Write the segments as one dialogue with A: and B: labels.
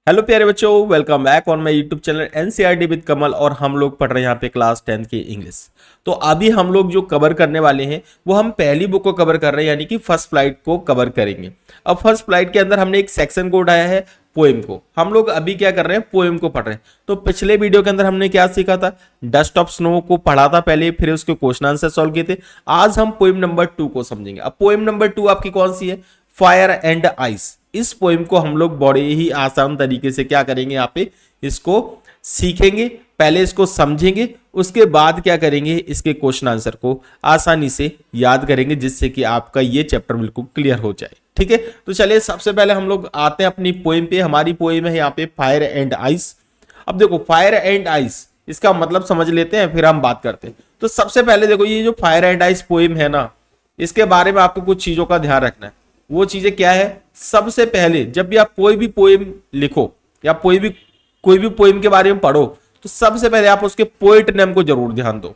A: Hello प्यारे बच्चों, welcome back on my YouTube channel NCERT with Kamal. और हम लोग पढ़ रहे हैं यहाँ पे क्लास 10 की इंग्लिश। तो अभी हम लोग जो कवर करने वाले हैं वो हम पहली बुक को कवर कर रहे हैं, यानी कि फर्स्ट फ्लाइट को कवर करेंगे। अब फर्स्ट फ्लाइट के अंदर हमने एक सेक्शन को उठाया है पोएम को। हम लोग अभी क्या कर रहे हैं, पोएम को पढ़ रहे हैं। तो पिछले वीडियो के अंदर हमने क्या सीखा था, डस्ट ऑफ स्नो को पढ़ा था पहले, फिर उसके क्वेश्चन आंसर सॉल्व किए थे। आज हम पोएम नंबर 2 को समझेंगे। अब पोएम नंबर 2 आपकी कौन सी है, फायर एंड आइस। इस पोएम को हम लोग बड़े ही आसान तरीके से क्या करेंगे, यहाँ पे इसको सीखेंगे। पहले इसको समझेंगे, उसके बाद क्या करेंगे, इसके क्वेश्चन आंसर को आसानी से याद करेंगे, जिससे कि आपका ये चैप्टर बिल्कुल क्लियर हो जाए। ठीक है, तो चलिए सबसे पहले हम लोग आते हैं अपनी पोएम पे। हमारी पोएम है यहाँ पे फायर एंड आइस। अब देखो फायर एंड आइस, इसका मतलब समझ लेते हैं, फिर हम बात करते हैं। तो सबसे पहले देखो, ये जो फायर एंड आइस पोएम है ना, इसके बारे में आपको कुछ चीजों का ध्यान रखना है। वो चीजें क्या है, सबसे पहले जब भी आप कोई भी पोएम लिखो या कोई भी पोएम के बारे में पढ़ो, तो सबसे पहले आप उसके पोएट नेम को जरूर ध्यान दो।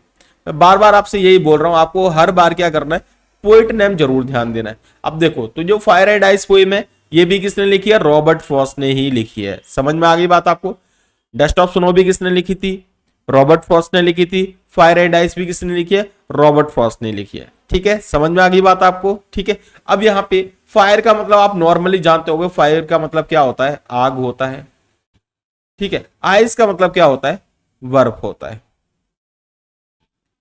A: मैं बार बार आपसे यही बोल रहा हूं, आपको हर बार क्या करना है, पोएट नेम जरूर ध्यान देना है। अब देखो, तो जो फायर एंड आइस पोएम है, ये भी किसने लिखी है, रॉबर्ट फ्रॉस्ट ने ही लिखी है। समझ में आ गई बात आपको। डस्ट ऑफ स्नो भी किसने लिखी थी, रॉबर्ट फ्रॉस्ट ने लिखी थी। फायर एंड आइस भी किसने लिखी है, रॉबर्ट फ्रॉस्ट ने लिखी है। ठीक है, समझ में आ गई बात आपको। ठीक है, अब यहाँ पे फायर का मतलब आप नॉर्मली जानते होंगे, फायर का मतलब क्या होता है, आग होता है। ठीक है, आइस का मतलब क्या होता है, बर्फ होता है।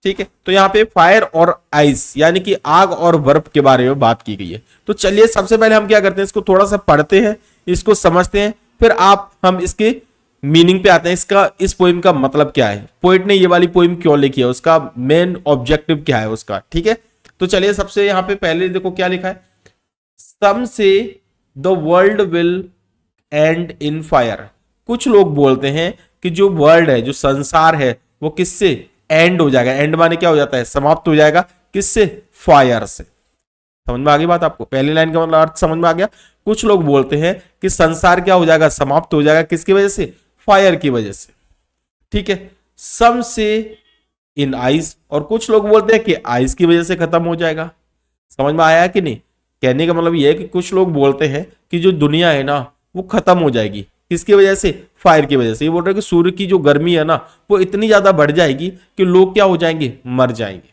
A: ठीक है, तो यहाँ पे फायर और आइस यानी कि आग और बर्फ के बारे में बात की गई है। तो चलिए सबसे पहले हम क्या करते हैं, इसको थोड़ा सा पढ़ते हैं, इसको समझते हैं, फिर हम इसके मीनिंग पे आते हैं। इस पोएम का मतलब क्या है, पोएट ने ये वाली पोएम क्यों लिखी है, उसका मेन ऑब्जेक्टिव क्या है उसका। ठीक है, तो चलिए सबसे यहाँ पे पहले देखो क्या लिखा है, सम से the world will and in fire. कुछ लोग बोलते हैं कि जो वर्ल्ड है, जो संसार है, वो किससे एंड हो जाएगा। एंड माने क्या हो जाता है, समाप्त हो जाएगा। किससे, फायर से। समझ में आ गई बात आपको, पहली लाइन का मतलब अर्थ समझ में आ गया। कुछ लोग बोलते हैं कि संसार क्या हो जाएगा, समाप्त हो जाएगा। किसकी वजह से, फायर की वजह से। ठीक है, सम से इन आइस, और कुछ लोग बोलते हैं कि आइस की वजह से खत्म हो जाएगा। समझ में आया कि नहीं। कहने का मतलब यह है कि कुछ लोग बोलते हैं कि जो दुनिया है ना, वो खत्म हो जाएगी। किसकी वजह से, फायर की वजह से। ये बोल रहे हैं कि सूर्य की जो गर्मी है ना, वो इतनी ज्यादा बढ़ जाएगी कि लोग क्या हो जाएंगे, मर जाएंगे।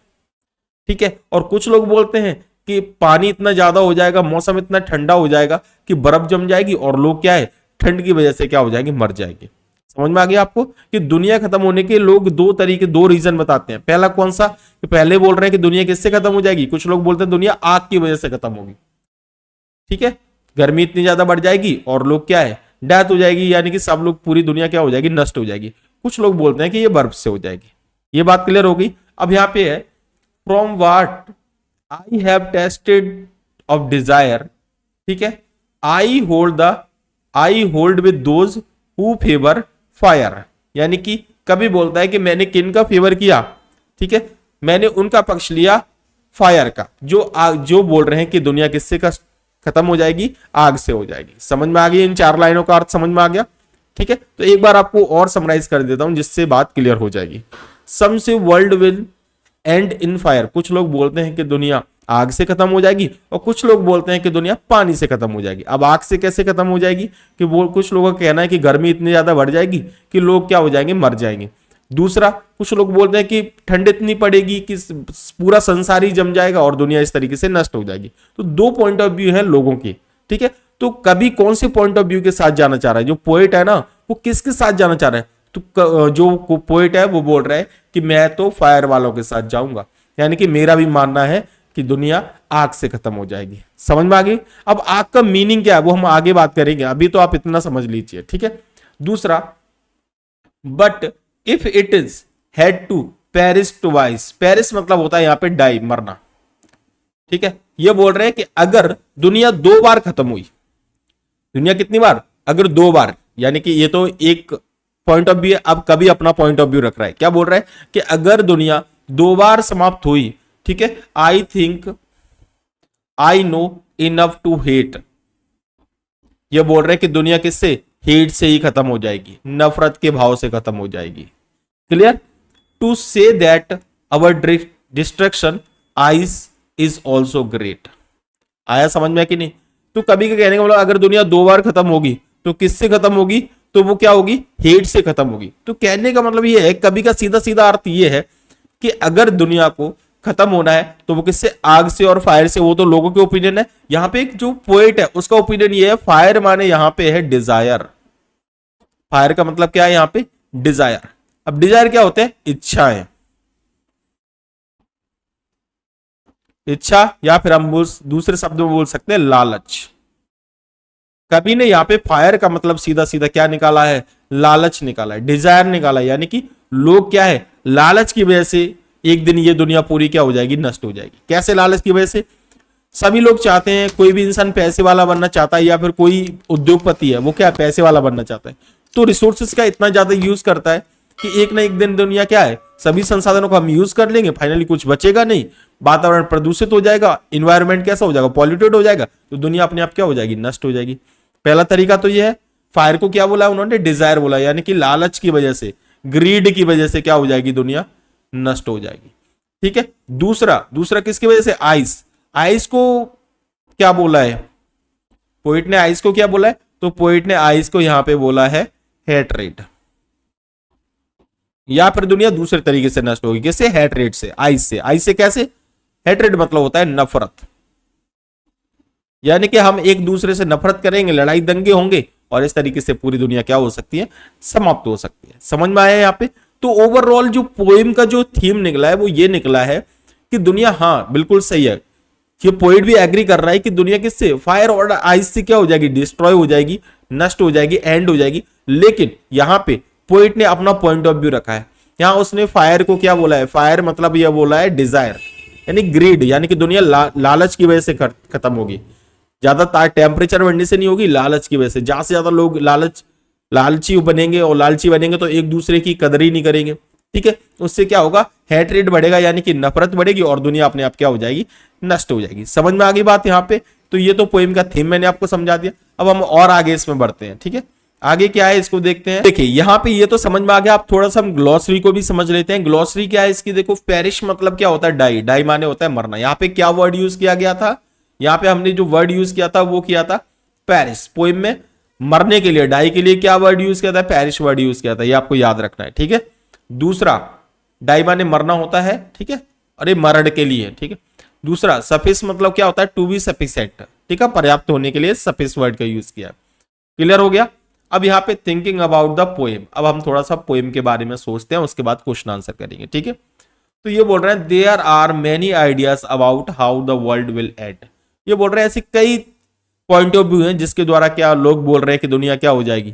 A: ठीक है, और कुछ लोग बोलते हैं कि पानी इतना ज्यादा हो जाएगा, मौसम इतना ठंडा हो जाएगा कि बर्फ जम जाएगी, और लोग क्या है, ठंड की वजह से क्या हो जाएंगे, मर जाएंगे। समझ में आ गया आपको कि दुनिया खत्म होने के लोग दो रीजन बताते हैं। पहला कौन सा, कि पहले बोल रहे हैं कि दुनिया किससे खत्म हो जाएगी, कुछ लोग बोलते हैं दुनिया आग की वजह से खत्म होगी। ठीक है, गर्मी इतनी ज्यादा बढ़ जाएगी और लोग क्या है, डेथ हो जाएगी, यानी कि सब लोग, पूरी दुनिया क्या हो जाएगी, नष्ट हो जाएगी। कुछ लोग बोलते हैं कि ये बर्फ से हो जाएगी। ये बात क्लियर हो गई। अब यहाँ पे है, from what I have tested of desire. ठीक है, I hold with those who favour fire, यानी कि कभी बोलता है कि मैंने किन का फेवर किया। ठीक है, मैंने उनका पक्ष लिया फायर का, जो बोल रहे हैं कि दुनिया किससे खत्म हो जाएगी, आग से हो जाएगी। समझ में आ गई, इन 4 लाइनों का अर्थ समझ में आ गया। ठीक है, तो एक बार आपको और समराइज कर देता हूं, जिससे बात क्लियर हो जाएगी। सम से world will and in fire. कुछ लोग बोलते हैं कि दुनिया आग से खत्म हो जाएगी, और कुछ लोग बोलते हैं कि दुनिया पानी से खत्म हो जाएगी। अब आग से कैसे खत्म हो जाएगी, कि वो कुछ लोगों का कहना है कि गर्मी इतनी ज्यादा बढ़ जाएगी कि लोग क्या हो जाएंगे, मर जाएंगे। दूसरा, कुछ लोग बोलते हैं कि ठंड इतनी पड़ेगी कि पूरा संसार ही जम जाएगा और दुनिया इस तरीके से नष्ट हो जाएगी। तो 2 पॉइंट ऑफ व्यू है लोगों के। ठीक है, तो कभी कौन से पॉइंट ऑफ व्यू के साथ जाना चाह रहा है, जो पोएट है ना, वो किसके साथ जाना चाह रहा है। तो जो पोएट है वो बोल रहा है कि मैं तो फायर वालों के साथ जाऊंगा, यानी कि मेरा भी मानना है कि दुनिया आग से खत्म हो जाएगी। समझ में आ गई। अब आग का मीनिंग क्या है वो हम आगे बात करेंगे, अभी तो आप इतना समझ लीजिए। ठीक है, दूसरा, but if it is had to perish twice. Perish मतलब होता है यहाँ पे डाई, मरना। ठीक है, ये बोल रहे हैं कि अगर दुनिया 2 बार खत्म हुई, दुनिया कितनी बार, अगर 2 बार, यानी कि ये तो एक पॉइंट ऑफ व्यू है, अब कभी अपना पॉइंट ऑफ व्यू रख रहा है। क्या बोल रहा है कि अगर दुनिया 2 बार समाप्त हुई, ठीक है, I think I know enough to hate. ये बोल रहे हैं कि दुनिया किससे, हेट से ही खत्म हो जाएगी, नफरत के भाव से खत्म हो जाएगी। Clear. To say that our destruction ice is also great. आया समझ में कि नहीं। तो कभी का कहने का मतलब, अगर दुनिया 2 बार खत्म होगी तो किससे खत्म होगी? तो वो क्या होगी? हेट से खत्म होगी। तो कहने का मतलब ये है, कवि का सीधा सीधा अर्थ ये है कि अगर दुनिया को खत्म होना है तो वो किससे? आग से और फायर से। वो तो लोगों के ओपिनियन है। यहां पे एक जो पोएट है उसका ओपिनियन ये है, फायर माने यहां पे है डिजायर। फायर का मतलब क्या है यहां पे? डिजायर। अब डिजायर क्या होते हैं? इच्छाएं, इच्छा, या फिर हम दूसरे शब्द में बोल सकते हैं लालच। कवि ने यहाँ पे फायर का मतलब सीधा सीधा क्या निकाला है? लालच निकाला है, डिजायर निकाला है। यानी कि लोग क्या है? लालच की वजह से एक दिन ये दुनिया पूरी क्या हो जाएगी? नष्ट हो जाएगी। कैसे लालच की वजह से? सभी लोग चाहते हैं, कोई भी इंसान पैसे वाला बनना चाहता है, या फिर कोई उद्योगपति है वो क्या पैसे वाला बनना चाहता है, तो रिसोर्सेज का इतना ज्यादा यूज करता है कि एक ना एक दिन दुनिया क्या है? सभी संसाधनों को हम यूज कर लेंगे, फाइनली कुछ बचेगा नहीं, वातावरण प्रदूषित हो जाएगा, इन्वायरमेंट कैसा हो जाएगा? पॉल्यूटेड हो जाएगा, तो दुनिया अपने आप क्या हो जाएगी? नष्ट हो जाएगी। पहला तरीका तो ये है। फायर को क्या बोला उन्होंने? डिजायर बोला, यानी कि लालच की वजह से, ग्रीड की वजह से क्या हो जाएगी? दुनिया नष्ट हो जाएगी। ठीक है। दूसरा दूसरा किसकी वजह से? आइस। आइस को क्या बोला है पोइट ने? आइस को क्या बोला है? तो पोइट ने आइस को यहां पे बोला है हेट्रेड। या फिर दुनिया दूसरे तरीके से नष्ट होगी। कैसे? हेट्रेड से, आइस से। आइस से कैसे? हेट्रेड मतलब होता है नफरत, यानी कि हम एक दूसरे से नफरत करेंगे, लड़ाई दंगे होंगे, और इस तरीके से पूरी दुनिया क्या हो सकती है? समाप्त हो सकती है। समझ में आया यहाँ पे? तो ओवरऑल जो पोएम का जो थीम निकला है वो ये निकला है कि दुनिया, हाँ बिल्कुल सही है, ये पोइट भी एग्री कर रहा है कि दुनिया किससे? फायर और आइस से क्या हो जाएगी? डिस्ट्रॉय हो जाएगी, नष्ट हो जाएगी, एंड हो जाएगी। लेकिन यहां पे पोइट ने अपना पॉइंट ऑफ व्यू रखा है। यहां उसने फायर को क्या बोला है? फायर मतलब यह बोला है डिजायर, यानी ग्रीड, यानी कि दुनिया लालच की वजह से खत्म होगी। ज्यादा टेम्परेचर बढ़ने से नहीं होगी, लालच की वजह से। ज्यादा से ज्यादा लोग लालची बनेंगे, और लालची बनेंगे तो एक दूसरे की कदर ही नहीं करेंगे। ठीक है। उससे क्या होगा? हेट्रेड बढ़ेगा, यानी कि नफरत बढ़ेगी, और दुनिया अपने आप क्या हो जाएगी? नष्ट हो जाएगी। समझ में आ गई बात यहाँ पे? तो ये तो पोएम का थीम मैंने आपको समझा दिया। अब हम और आगे इसमें बढ़ते हैं। ठीक है। आगे क्या है इसको देखते हैं। देखिए यहाँ पे ये तो समझ में आ गया। आप थोड़ा सा हम ग्लॉसरी को भी समझ लेते हैं। ग्लॉसरी क्या है इसकी? देखो, पेरिश मतलब क्या होता है? डाई। डाई माने होता है मरना। यहाँ पे क्या वर्ड यूज किया गया था? यहाँ पे हमने जो वर्ड यूज किया था वो किया था पेरिस। पोएम में मरने के लिए, डाई के लिए क्या वर्ड यूज किया था? पेरिश वर्ड यूज किया था। ये आपको याद रखना है। ठीक है। दूसरा, डाई माने मरना होता है। ठीक है। अरे मरण के लिए। ठीक है। दूसरा, सफिस मतलब क्या होता है? To be sufficient. ठीक है। पर्याप्त होने के लिए सफिस वर्ड का यूज किया। क्लियर हो गया? अब यहाँ पे थिंकिंग अबाउट द पोएम। अब हम थोड़ा सा पोएम के बारे में सोचते हैं, उसके बाद क्वेश्चन आंसर करेंगे। ठीक है। तो ये बोल रहे हैं there are many ideas about how the world will end. ये बोल रहे हैं ऐसी कई पॉइंट ऑफ व्यू हैं जिसके द्वारा क्या लोग बोल रहे हैं कि दुनिया क्या हो जाएगी?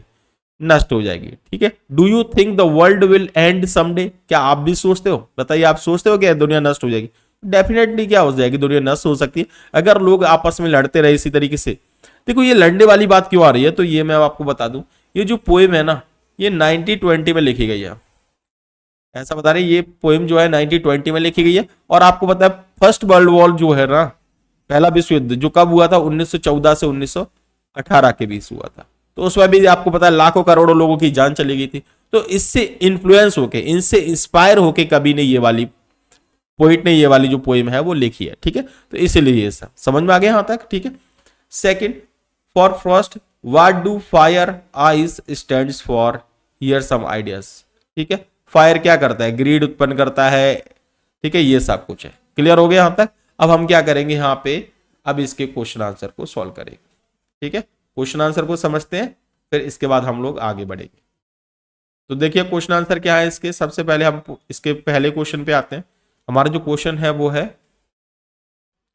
A: नष्ट हो जाएगी। ठीक है। Do you think the world will and someday? क्या आप भी सोचते हो? बताइए, आप सोचते हो कि दुनिया नष्ट हो जाएगी? डेफिनेटली क्या हो जाएगी? दुनिया नष्ट हो सकती है अगर लोग आपस में लड़ते रहे इसी तरीके से। देखो, ये लड़ने वाली बात क्यों आ रही है, तो ये मैं आपको बता दूं। ये जो पोएम है ना, ये 1920 में लिखी गई है। ऐसा बता रहे, ये पोएम जो है 1920 में लिखी गई है। और आपको पता है फर्स्ट वर्ल्ड वॉर जो है ना, पहला विश्व युद्ध, जो कब हुआ था? 1914 से 1918 के बीच हुआ था। तो उसमें भी आपको पता है लाखों करोड़ों लोगों की जान चली गई थी। तो इससे इन्फ्लुएंस होके, इनसे इंस्पायर होके कवि ने ये वाली, पोइट ने ये वाली जो पोएम है वो लिखी है। ठीक है। तो इसीलिए ये सब समझ में आ गया यहां तक? ठीक है। Second, for first, what do fire ice stands for? Here some ideas. ठीक है। फायर क्या करता है? ग्रीड उत्पन्न करता है। ठीक है। ये सब कुछ है। क्लियर हो गया यहां तक? अब हम क्या करेंगे यहाँ पे? अब इसके क्वेश्चन आंसर को सॉल्व करेंगे। ठीक है। क्वेश्चन आंसर को समझते हैं, फिर इसके बाद हम लोग आगे बढ़ेंगे। तो देखिए क्वेश्चन आंसर क्या है इसके। सबसे पहले हम इसके पहले क्वेश्चन पे आते हैं। हमारा जो क्वेश्चन है वो है,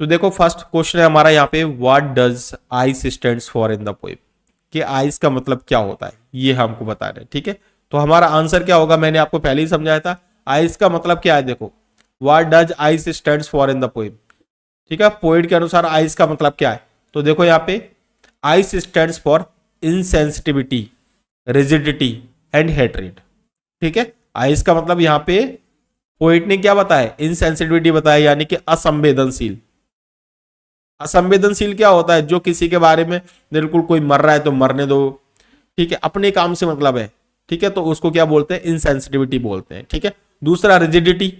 A: तो देखो फर्स्ट क्वेश्चन है हमारा यहाँ पे, what does ice stands for in the poem? कि आइस का मतलब क्या होता है, ये हमको बता रहे हैं। ठीक है। तो हमारा आंसर क्या होगा? मैंने आपको पहले ही समझाया था। आइस का मतलब क्या है? देखो, what does ice stands for in the poem. ठीक है। पोएट के अनुसार आइस का मतलब क्या है? तो देखो यहाँ पे, ice stands for insensitivity, rigidity and hatred. ठीक है। आइस का मतलब यहाँ पे पोएट ने क्या बताया? इनसेंसिटिविटी बताया, यानी कि असंवेदनशील। असंवेदनशील क्या होता है? जो किसी के बारे में बिल्कुल, कोई मर रहा है तो मरने दो। ठीक है। अपने काम से मतलब है। ठीक है। तो उसको क्या बोलते हैं? इनसेंसिटिविटी बोलते हैं। ठीक है। दूसरा, रिजिडिटी।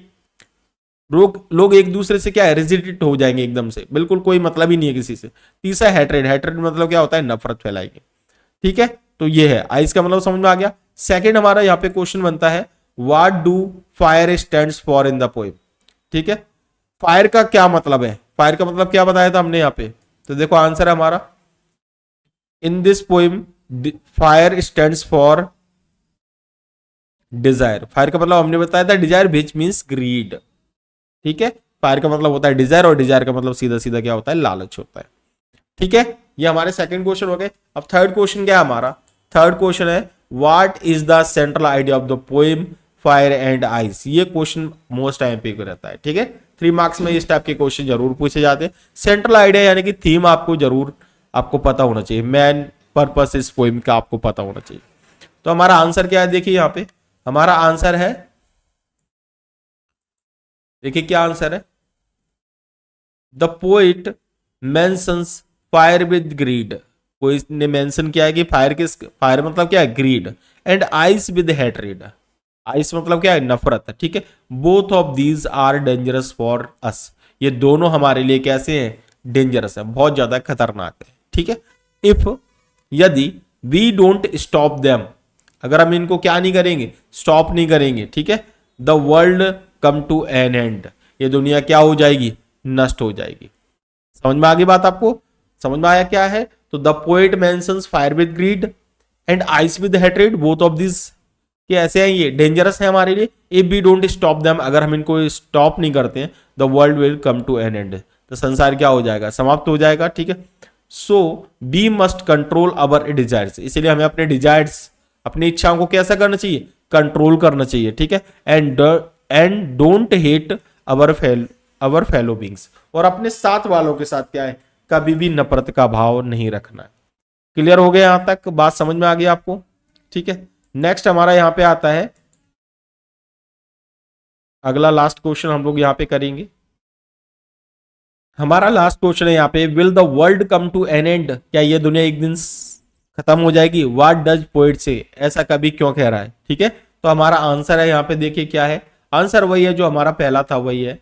A: लोग एक दूसरे से क्या है? रिजिडिट हो जाएंगे एकदम से, बिल्कुल कोई मतलब ही नहीं है किसी से। तीसरा, हेट्रेड। हेट्रेड मतलब क्या होता है? नफरत फैलाएंगे। ठीक है। तो ये है आइस का मतलब समझ में आ गया। सेकंड हमारा यहाँ पे क्वेश्चन बनता है what do fire stands for in the poem. ठीक है, फायर का क्या मतलब है, फायर का मतलब क्या बताया था हमने यहाँ पे, तो देखो आंसर है हमारा in this poem fire stands for Dzire. Fire का मतलब हमने बताया था डिजायर विच मीन्स ग्रीड। ठीक है, फायर का मतलब होता है डिजायर और डिजायर का मतलब सीधा सीधा क्या होता है, लालच होता है। ठीक है, ये हमारे सेकंड क्वेश्चन हो गए। अब थर्ड क्वेश्चन क्या है हमारा, थर्ड क्वेश्चन है what is the central idea of the poem fire and ice. ये क्वेश्चन मोस्ट एमपी को रहता है। ठीक है, 3 मार्क्स में इस टाइप के क्वेश्चन जरूर पूछे जाते हैं। सेंट्रल आइडिया यानी कि थीम आपको जरूर आपको पता होना चाहिए, मेन पर्पस इस पोएम का आपको पता होना चाहिए। तो हमारा आंसर क्या है, देखिए यहाँ पे हमारा आंसर है, देखिए क्या आंसर है, the poet mentions fire with greed. कोई ने मेंशन किया है कि फायर मतलब क्या है, greed, and ice with hatred. Ice मतलब क्या है, नफरत। ठीक है, both of these are dangerous for us. ये दोनों हमारे लिए कैसे हैं, डेंजरस है, बहुत ज्यादा खतरनाक है। ठीक है, इफ यदि वी डोंट स्टॉप देम, अगर हम इनको क्या नहीं करेंगे, स्टॉप नहीं करेंगे, ठीक है, the world come to an end. ये दुनिया क्या हो जाएगी, नष्ट हो जाएगी। समझ में आ गई बात, आपको समझ में आया क्या है। तो the poet mentions fire with greed and ice with hatred, both of this कि ऐसे हैं, ये डेंजरस है हमारे लिए। If we don't stop them, अगर हम इनको स्टॉप नहीं करते हैं, the world will come to an end, तो संसार क्या हो जाएगा, समाप्त हो जाएगा। ठीक है, so we must control our desires, इसलिए हमें अपने डिजायर्स, अपनी इच्छाओं को कैसा करना चाहिए, कंट्रोल करना चाहिए। ठीक है, and don't hate our fellow beings, और अपने साथ वालों के साथ क्या है, कभी भी नफरत का भाव नहीं रखना है। क्लियर हो गया, यहां तक बात समझ में आ गई आपको। ठीक है, नेक्स्ट हमारा यहां पे आता है अगला लास्ट क्वेश्चन हम लोग यहां पे करेंगे। हमारा लास्ट क्वेश्चन है यहाँ पे, will the world come to an end, क्या ये दुनिया एक दिन खत्म हो जाएगी। व्हाट डज पोएट से, ऐसा कभी क्यों कह रहा है। ठीक है, तो हमारा आंसर है यहाँ पे, देखिए क्या है आंसर, वही है जो हमारा पहला था, वही है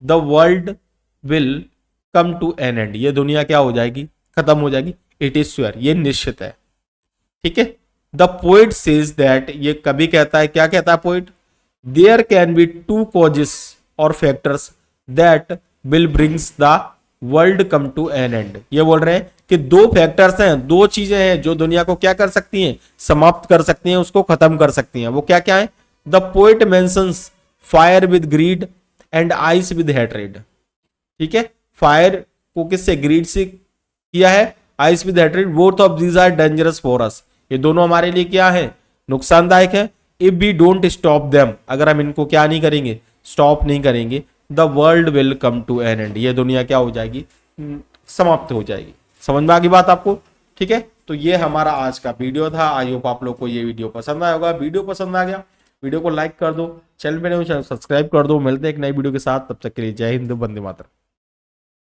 A: the world will come to an end. ये दुनिया क्या हो जाएगी, खत्म हो जाएगी। इट इज श्योर, ये निश्चित है। ठीक है, द पोएट सेज दैट, ये कभी कहता है, क्या कहता है poet, there can be 2 causes और factors that will brings the world come to an end. ये बोल रहे हैं कि 2 फैक्टर्स हैं, 2 चीजें हैं जो दुनिया को क्या कर सकती हैं, समाप्त कर सकती हैं, उसको खत्म कर सकती हैं। वो क्या क्या है, the poet mentions fire with greed and ice with hatred. ठीक है, फायर को किससे, ग्रीड से किया है, ice with hatred, both of these are dangerous for us. ये दोनों हमारे लिए क्या है, नुकसानदायक है। If we don't stop them, अगर हम इनको क्या नहीं करेंगे, स्टॉप नहीं करेंगे, the world will come to an end, ये दुनिया क्या हो जाएगी, समाप्त हो जाएगी। समझ में आ गई बात आपको। ठीक है, तो ये हमारा आज का वीडियो था। आई होप आप लोग को ये वीडियो पसंद आया होगा। वीडियो पसंद आ गया, वीडियो को लाइक कर दो, चैनल पे नए हो चैनल सब्सक्राइब कर दो। मिलते हैं एक नई वीडियो के साथ, तब तक के लिए जय हिंद, वंदे मातरम।